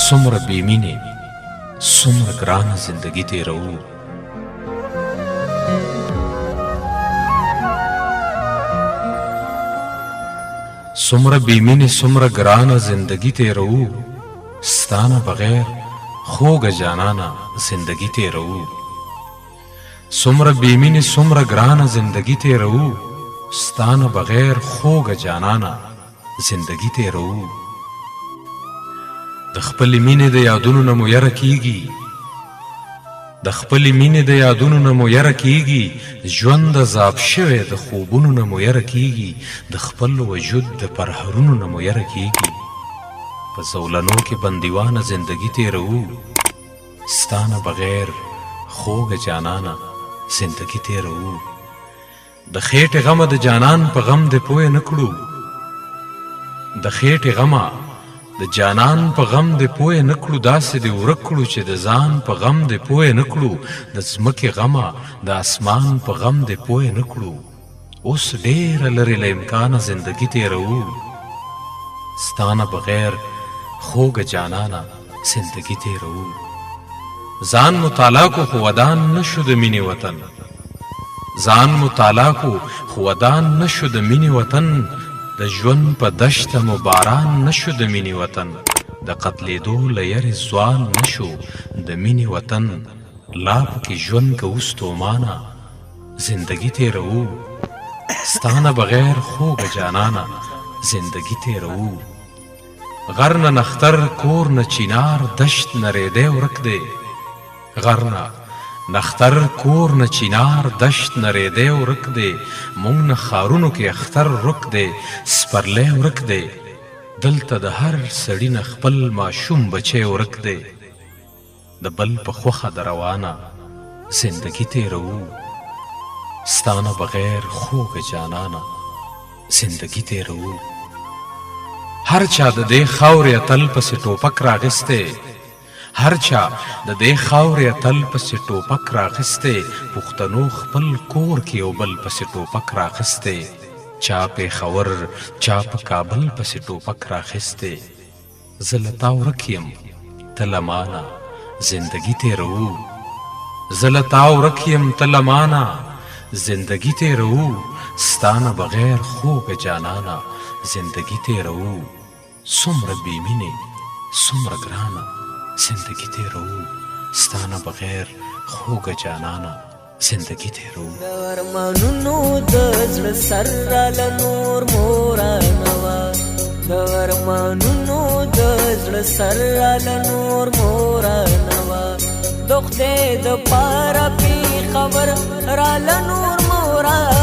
سمره بیمینې سمره ګرانه زندګي تیروو سمره بیمینې سمره ګرانه زندګي تیروو ستانه بغیر خوږه جانانه زندګي تیروو سمره بیمینې سمره ګرانه زندګي تیروو ستانه بغیر خوږه جانانه زندګي تیروو د خپلې مینې د یادونو نه مو یره کیږي د خپلې مینې د یادونو نه مو یره کیږي ژوند عذاب شوی د خوبونو نه مو یره کیږي د خپل وجود د پرهرونو نه مو یره کیږي په زولنو کې بندیوانه زندګي تیروو ستانه بغیر خوږه جانانه زندګي تیروو د خېټې غمه د جانان په غم دې پوه نه کړو د خېټې غمه د جانان په غم دې پوه نه کړو داسې دې ورک کړو چې د ځان په غم دې پوه نه کړو د ځمکې غمه د اسمان په غم دې پوه نه کړو اوس ډېره لرې له امکانه زندګي تیروو ستانه بغیر خوږه جانانه زندګي تیروو ځان مطالعه کو خو ودان نشو د مینې وطن ځان مطالعه کو خو ودان نشو د مینې وطن د ژوند په دشته مو باران نشو د مینې وطن د قتلېدو له یرې ځوان نشو د مینې وطن لا پکې ژوند کوو ستومانه زندګي تیروو ستانه بغیر خوږه جانانه زندګي تیروو غر نه نختر کور نه چینار دشت نه ریدی ورک دی غر نه نختر کور نه چینار دشت نه ریدی ورک دی مونږ نه ښارونو کې اختر رک دی سپرلی ورک دی دلته د هر سړي نه خپل ماشوم بچی ورک دی د بل په خوښه د روانه زندګي تیروو ستانه بغیر خوږه جانانه زندګي تیروو هر چا د دې خاورې اتل پسې ټوپک راغستی هر چا د دې خاورې اتل پسې ټوپک راغستی پښتنو خپل کور کې یو بل پسې ټوپک راغستی چا پېښور چا په کابل پسې ټوپک راغستی زه له تا ورک یم ته له مانه زندګي تیروو زه له تا ورک یم ته له مانه زندګي تیروو ستانه بغیر خوږه جانانه زندګي تیروو څومره بېمینې څومره ګرانه زندگی تیروو ستانه بغیر خوږه جانانه زندگی تیروو د ارمانونو د زړه سر راله نور مورانه وه د ارمانونو د زړه سر راله نور مورانه وه د خدای دپاره پېښور راله نور مورانه